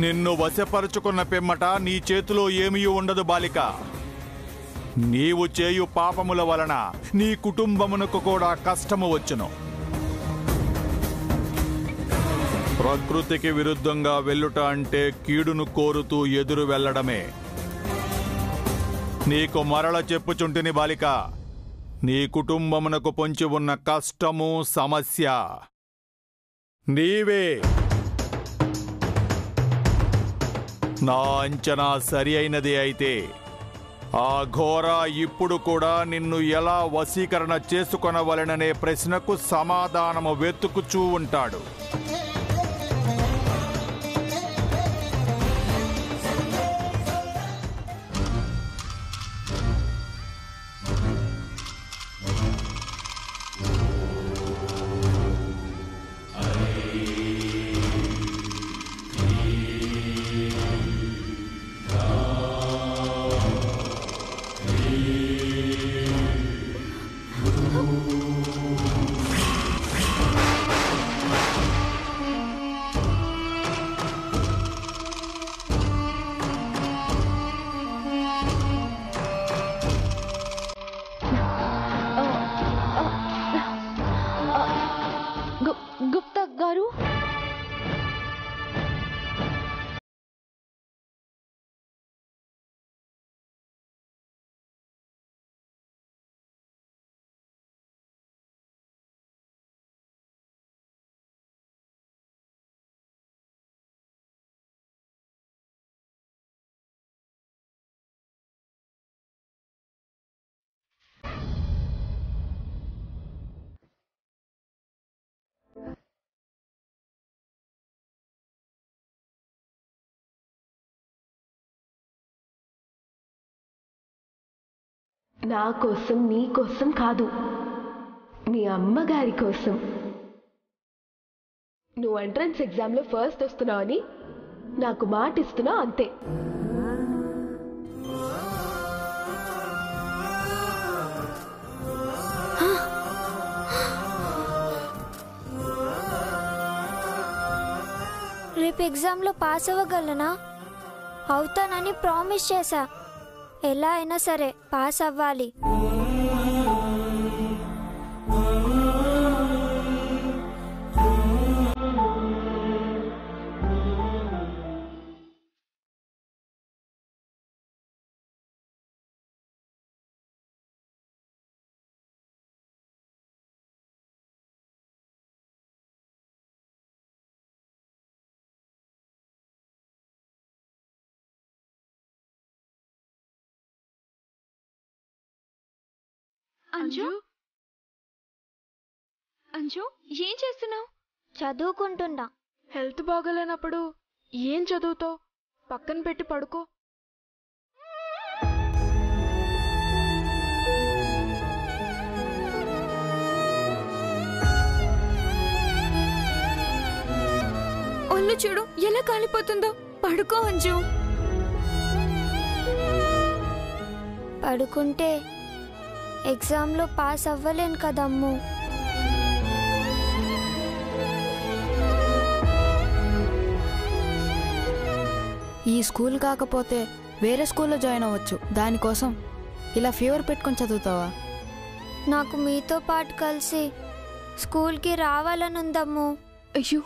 నిన్ను వశపరుచుకున్న పిమ్మట నీ చేతిలో ఏమీ ఉండదు బాలిక. నీవు చేయు పాపముల వలన నీ కుటుంబమునకు కూడా కష్టము వచ్చును. ప్రకృతికి విరుద్ధంగా వెళ్ళుట అంటే కీడును కోరుతూ ఎదురు వెళ్ళడమే. నీకు మరల చెప్పుచుంటిని బాలిక, నీ కుటుంబమునకు పొంచి ఉన్న కష్టము సమస్య నీవే. నా అంచనా సరి అయినదే అయితే ఆ ఘోర ఇప్పుడు కూడా నిన్ను ఎలా వశీకరణ చేసుకొనవలెననే ప్రశ్నకు సమాధానము వెతుకుచూ ఉంటాడు. గుప్తా గారు, నా కోసం, నీ కోసం కాదు, మీ అమ్మగారి కోసం. నువ్వు ఎంట్రన్స్ ఎగ్జామ్లో ఫస్ట్ వస్తున్నావని నాకు మాట ఇస్తున్నావు అంతే. రేపు ఎగ్జామ్లో పాస్ అవ్వగలనా? అవుతానని ప్రామిస్ చేశా. ఎలా అయినా సరే పాస్ అవ్వాలి. అంజు, అంజు ఏం చేస్తున్నావు? చదువుకుంటున్నా. హెల్త్ బాగోలేనప్పుడు ఏం చదువుతావు? పక్కన పెట్టి పడుకో. ఒళ్ళు చూడు ఎలా కాలిపోతుందో. పడుకో అంజు. పడుకుంటే ఎగ్జామ్లో పాస్ అవ్వలేను కదమ్ము. ఈ స్కూల్ కాకపోతే వేరే స్కూల్లో జాయిన్ అవ్వచ్చు. దానికోసం ఇలా ఫీవర్ పెట్టుకొని చదువుతావా? నాకు మీతో పాటు కలిసి స్కూల్కి రావాలనుందమ్ము. అయ్యో,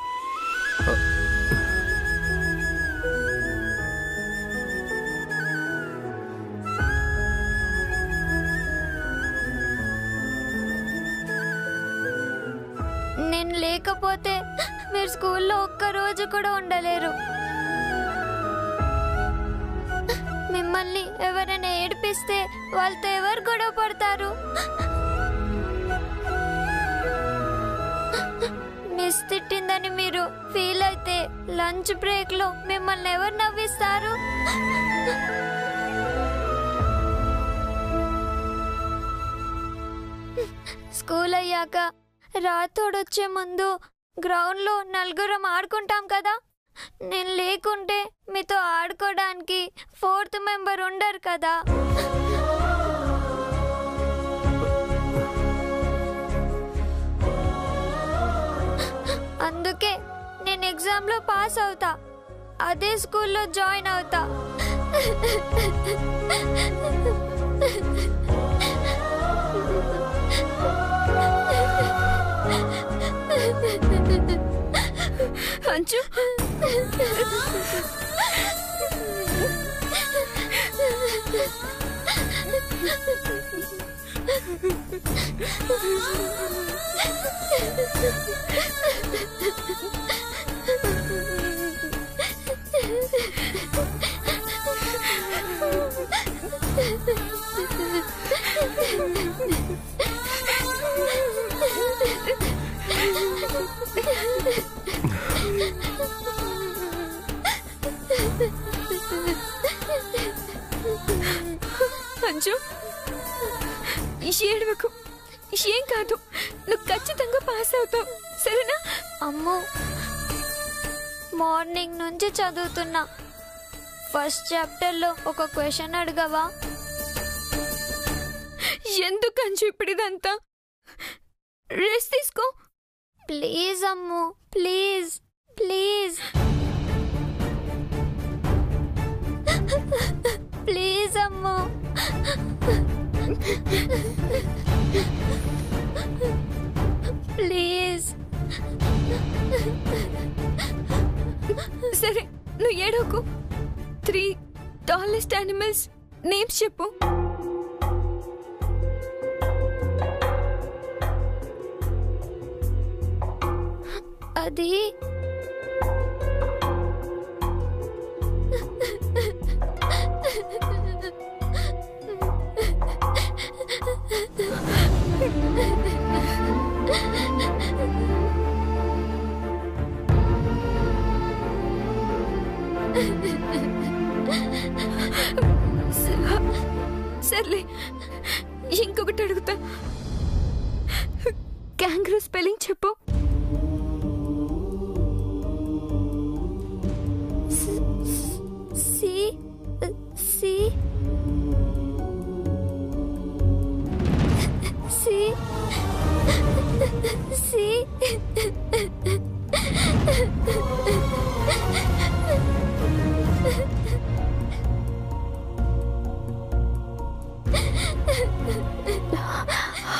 నేను లేకపోతే మీరు స్కూల్లో ఒక్క రోజు కూడా ఉండలేరు. మిమ్మల్ని ఎవరైనా ఏడిపిస్తే వాళ్ళతో ఎవరు గొడవ పడతారు? మిస్ తిట్టిందని మీరు ఫీల్ అయితే లంచ్ బ్రేక్లో మిమ్మల్ని ఎవరు నవ్విస్తారు? స్కూల్ అయ్యాక రాతోడొచ్చే ముందు గ్రౌండ్లో నలుగురం ఆడుకుంటాం కదా. నేను లేకుంటే మీతో ఆడుకోవడానికి 4th మెంబర్ ఉండరు కదా. అందుకే నేను ఎగ్జామ్లో పాస్ అవుతా. అదే స్కూల్లో జాయిన్ అవుతా. అంజు అంజు ఏడవకు, ఏం కాదు, నువ్వు ఖచ్చితంగా పాస్ అవుతావు, సరేనా? అమ్మో, మార్నింగ్ నుంచి చదువుతున్నా. ఫస్ట్ చాప్టర్లో ఒక క్వశ్చన్ అడగవా? ఎందుకు అంజు ఇప్పుడు ఇదంతా? రెస్ట్ తీసుకో please Ammu, please please please Ammu. Please. సరే, నువ్వు ఏడవకు. 3 టాలెస్ట్ యానిమల్స్ నేమ్స్ చెప్పు. అది సర్లే, ఇంకొకటి అడుగుతా. క్యాంగరూ స్పెల్లింగ్ చెప్పు. C C C C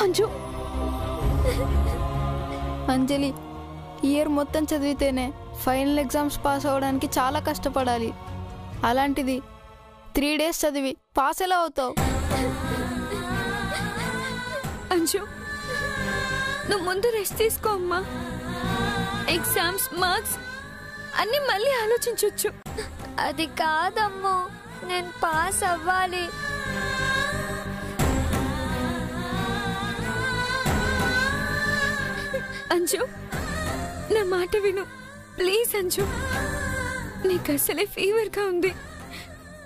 Anju, Anjali, year మొత్తం చదివితేనే ఫైనల్ ఎగ్జామ్స్ పాస్ అవ్వడానికి చాలా కష్టపడాలి. అలాంటిది 3 days చదివి పాస్ ఎలా అవుతావు? అంజు, నువ్వు ముందు రెస్ట్ తీసుకో అమ్మా. ఎగ్జామ్స్, మార్క్స్ అన్ని మళ్ళీ ఆలోచించవచ్చు. అది కాదమ్మో, నేను పాస్ అవ్వాలి. అంజు, నా మాట విను ప్లీజ్. అంజు, నీకు అసలే ఫీవర్గా ఉంది,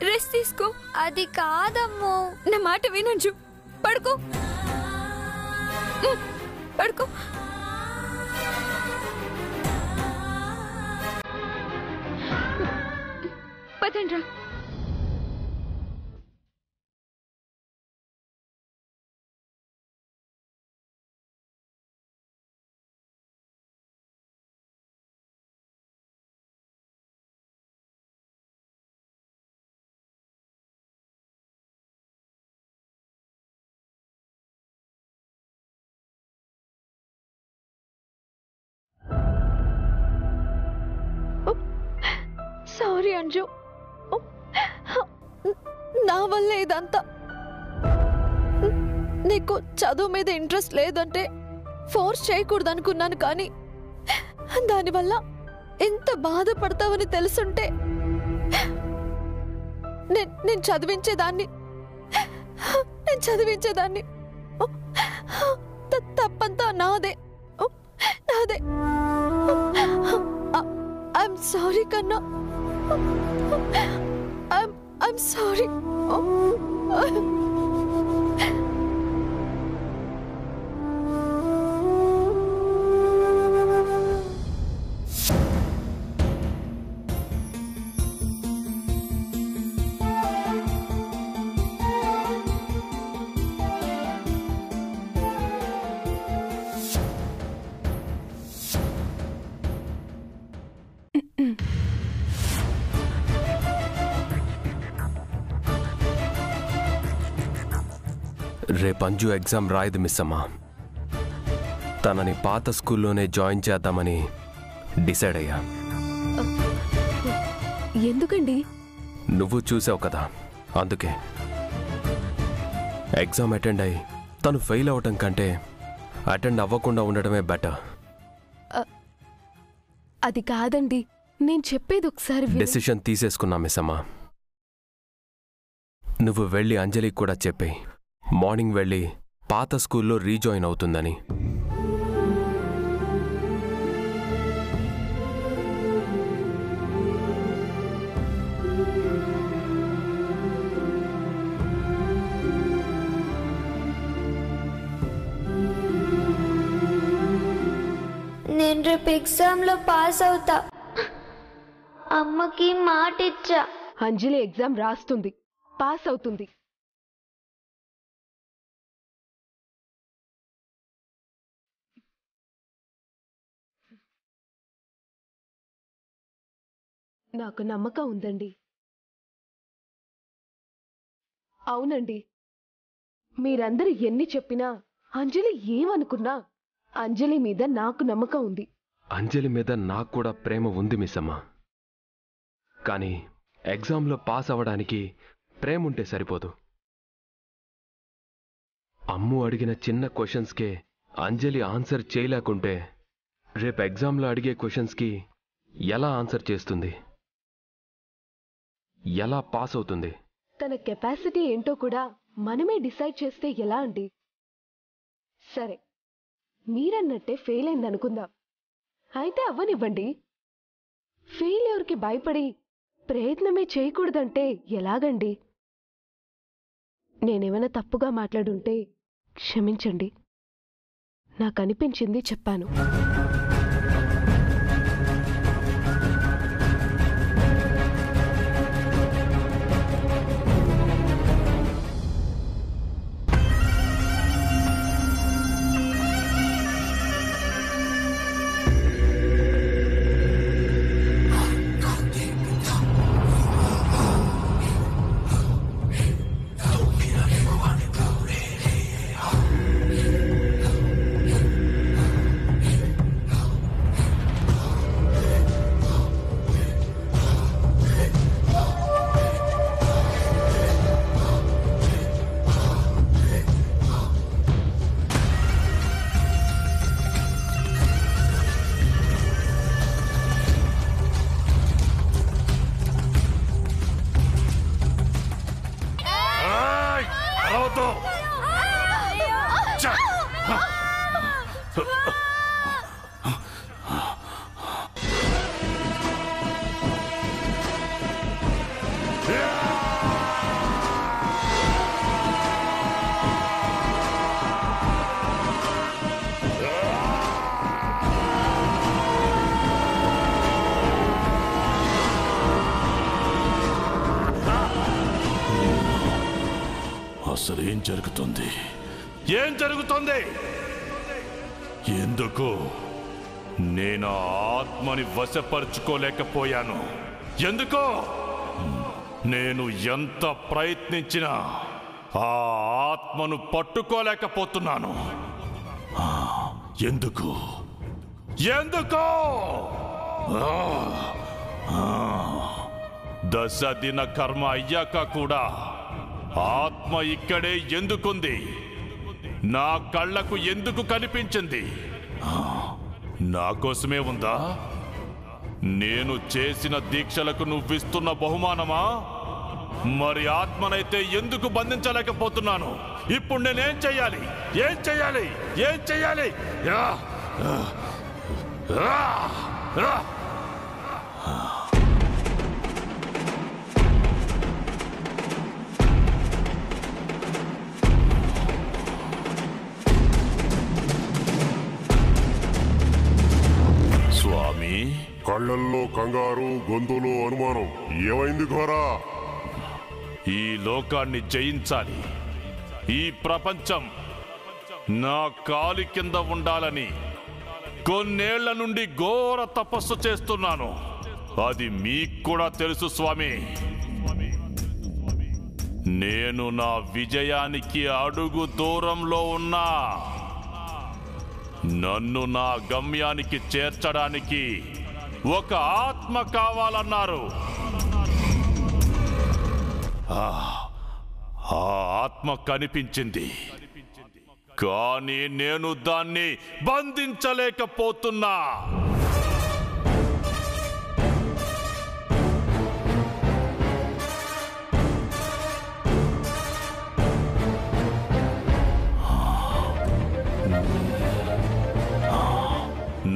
రెస్ట్ తీసుకో. అది కాదమ్మో. నా మాట విను అంజు, పడుకో, పడుకో. పదండ్రా. సారీ అంజు, నా వల్ల ఇదంతా. నీకు చదువు మీద ఇంట్రెస్ట్ లేదంటే ఫోర్స్ చేయకూడదు అనుకున్నాను, కానీ దానివల్ల ఎంత బాధపడతావని తెలుసుంటే నేను చదివించేదాన్ని. తప్పంతా నాదే. ఐఎమ్ సారీ కన్నా, ఐఎమ్ సారీ. రేపు అంజు ఎగ్జామ్ రాయదు మిస్ అమ్మా. తనని పాత స్కూల్లోనే జాయిన్ చేద్దామని డిసైడ్ అయ్యా. ఎందుకండి? నువ్వు చూసావు కదా, అందుకే. ఎగ్జామ్ అటెండ్ అయ్యి తను ఫెయిల్ అవటం కంటే అటెండ్ అవ్వకుండా ఉండటమే బెటర్. అది కాదండి, నేను చెప్పేది ఒకసారి డెసిషన్ తీసేసుకున్నా మిస్ అమ్మా. నువ్వు వెళ్ళి అంజలికి కూడా చెప్పేయి, మార్నింగ్ వెళ్ళి పాత స్కూల్లో రీజాయిన్ అవుతుందని. నేను రేపు ఎగ్జామ్లో పాస్ అవుతా. అమ్మకి మాట ఇచ్చా. అంజలి ఎగ్జామ్ రాస్తుంది, పాస్ అవుతుంది. నాకు నమ్మకం ఉందండి. అవునండి, మీరందరూ ఎన్ని చెప్పినా, అంజలి ఏమనుకున్నా, అంజలి మీద నాకు నమ్మకం ఉంది. అంజలి మీద నాకు కూడా ప్రేమ ఉంది మిస్ అమ్మా. కానీ ఎగ్జామ్లో పాస్ అవ్వడానికి ప్రేమ ఉంటే సరిపోదు. అమ్ము అడిగిన చిన్న క్వశ్చన్స్కే అంజలి ఆన్సర్ చేయలేకుంటే రేపు ఎగ్జామ్లో అడిగే క్వశ్చన్స్కి ఎలా ఆన్సర్ చేస్తుంది? ఎలా పాస్ అవుతుంది? తన కెపాసిటీ ఏంటో కూడా మనమే డిసైడ్ చేస్తే ఎలా అండి? సరే, మీరన్నట్టే ఫెయిల్ అయిందనుకుందాం. అయితే అవ్వనివ్వండి. ఫెయిల్యూర్కి భయపడి ప్రయత్నమే చేయకూడదంటే ఎలాగండి? నేనేమైనా తప్పుగా మాట్లాడుంటే క్షమించండి. నాకనిపించింది చెప్పాను. అసలు ఏం జరుగుతుంది? ఏం జరుగుతుంది? ఎందుకు నేను ఆత్మని వశపరుచుకోలేకపోయాను? ఎందుకు నేను ఎంత ప్రయత్నించినా ఆ ఆత్మను పట్టుకోలేకపోతున్నాను? ఎందుకు? ఎందుకు? 10 దిన కర్మ అయ్యాక కూడా ఆత్మ ఇక్కడే ఎందుకుంది? నా కళ్ళకు ఎందుకు కనిపించింది? నా కోసమే ఉందా? నేను చేసిన దీక్షలకు నువ్విస్తున్న బహుమానమా? మరి ఆత్మనైతే ఎందుకు బంధించలేకపోతున్నాను? ఇప్పుడు నేనేం చెయ్యాలి? ఏం చెయ్యాలి? ఏం చెయ్యాలి? స్వామి, కళ్ళల్లో కంగారు, గొంతులో అనుమానం. ఏమైంది ఘోరా? ఈ లోకాన్ని జయించాలి. ఈ ప్రపంచం నా కాలి కింద ఉండాలని కొన్నేళ్ల నుండి ఘోర తపస్సు చేస్తున్నాను. అది మీకు కూడా తెలుసు స్వామి. నేను నా విజయానికి అడుగు దూరంలో ఉన్నా. నన్ను నా గమ్యానికి చేర్చడానికి ఒక ఆత్మ కావాలన్నారు. ఆ ఆత్మ కనిపించింది, కానీ నేను దాన్ని బంధించలేకపోతున్నా.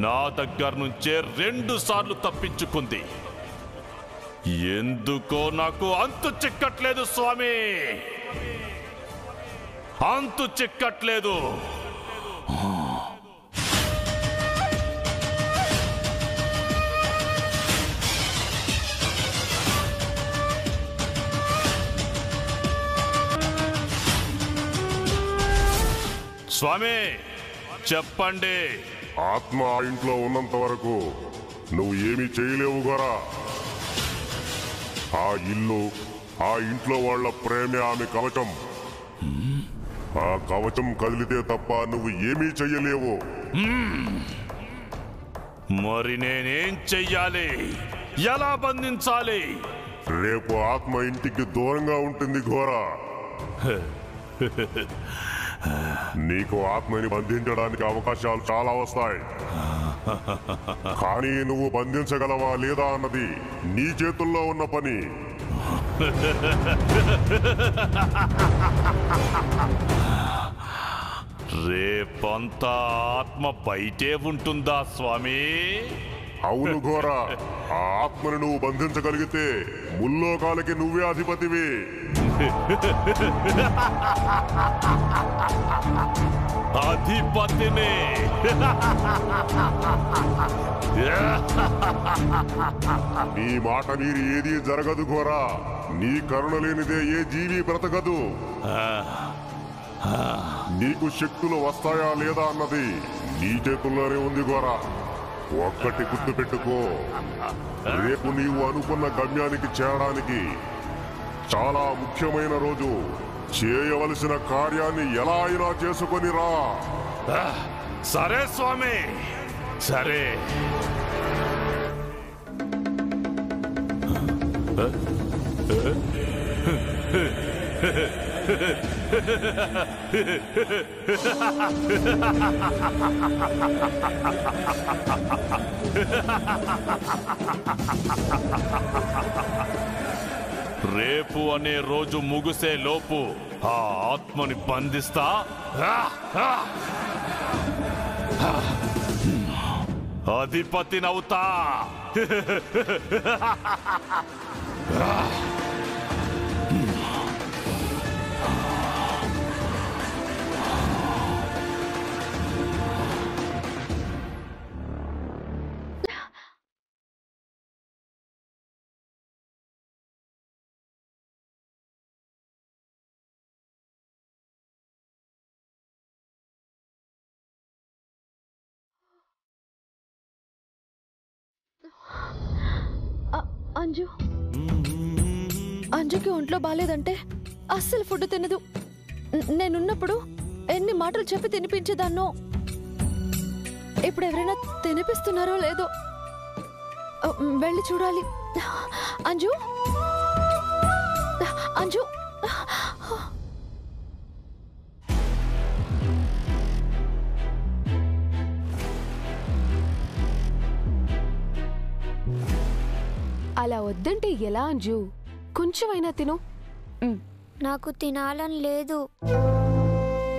నా దగ్గర నుంచే 2 సార్లు తప్పించుకుంది. ఎందుకో నాకు అంతు చిక్కట్లేదు స్వామి, అంతు చిక్కట్లేదు. స్వామి చెప్పండి. ఆత్మ ఆ ఇంట్లో ఉన్నంత వరకు నువ్వు ఏమీ చేయలేవు గోరా. ఆ ఇల్లు, ఆ ఇంట్లో వాళ్ళ ప్రేమే ఆమె కవచం. ఆ కవచం కదిలితే తప్ప నువ్వు ఏమీ చెయ్యలేవు. మరి నేనేం చెయ్యాలి? ఎలా బంధించాలి? రేపు ఆత్మ ఇంటికి దూరంగా ఉంటుంది ఘోరా. నీకు ఆత్మని బంధించడానికి అవకాశాలు చాలా వస్తాయి, కానీ నువ్వు బంధించగలవా లేదా అన్నది నీ చేతుల్లో ఉన్న పని. రేపంతా ఆత్మ బయటే ఉంటుందా స్వామి? అవును ఘోరా, ఆ ఆత్మని నువ్వు బంధించగలిగితే ముల్లోకాలకి నువ్వే అధిపతివి. అధిపతిని. నీ మాట మీరి ఏదీ జరగదు ఘోరా. నీ కరుణ లేనిదే ఏ జీవి బ్రతకదు. నీకు శక్తులు వస్తాయా లేదా అన్నది నీ చేతుల్లోనే ఉంది ఘోరా. ఒక్కటి గుర్తు పెట్టుకో, రేపు నీవు అనుకున్న గమ్యానికి చేరడానికి చాలా ముఖ్యమైన రోజు. చేయవలసిన కార్యాన్ని ఎలా అయినా చేసుకొని రా. సరే స్వామి, సరే. రేపు అనే రోజు ముగిసే లోపు ఆ ఆత్మని బంధిస్తా. అధిపతినవుతా. అంజుకి ఒంట్లో బాలేదంటే అస్సలు ఫుడ్ తినదు. నేనున్నప్పుడు ఎన్ని మాటలు చెప్పి తినిపించేదాన్నో. ఇప్పుడు ఎవరైనా తినిపిస్తున్నారో లేదో వెళ్ళి చూడాలి. అంజు, అంజు. అలా వద్దంటే ఎలా అంజు? కొంచెమైనా తిను. నాకు తినాలని లేదు.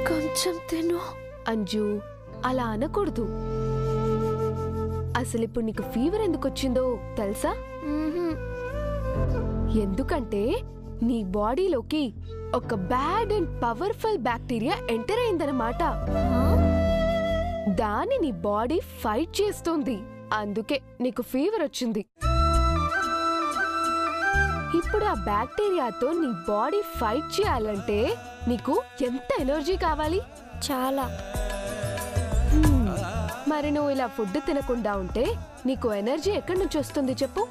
కొంచెం తిను. అంజు అలా అనకూడదు. అసలు ఇప్పుడు నీకు ఫీవర్ ఎందుకు వచ్చిందో తెలుసా? ఎందుకంటే నీ బాడీలోకి ఒక bad and powerful bacteria enter అయిందన్నమాట. దాన్ని నీ బాడీ ఫైట్ చేస్తుంది. అందుకే నీకు ఫీవర్ వచ్చింది. ఇప్పుడు ఆ బ్యాక్టీరియాతో నీ బాడీ ఫైట్ చేయాలంటే నీకు ఎంత ఎనర్జీ కావాలి? చాలా. మరి నువ్వు ఇలా ఫుడ్ తినకుండా ఉంటే నీకు ఎనర్జీ ఎక్కడి నుంచి వస్తుంది చెప్పు?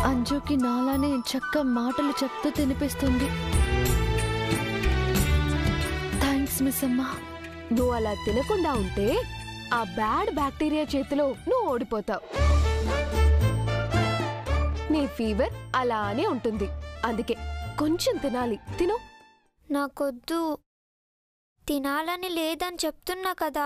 అంజుకి నాలానే చక్క మాటలు చెప్తూ తినిపిస్తుంది. థ్యాంక్స్ మిస్ అమ్మా. నువ్వు అలా తినకుండా ఉంటే ఆ బ్యాడ్ బ్యాక్టీరియా చేతిలో నువ్వు ఓడిపోతావు. నీ ఫీవర్ అలానే ఉంటుంది, అందుకే కొంచెం తినాలి. తిను. నాకొద్దు, తినాలని లేదని చెప్తున్నా కదా.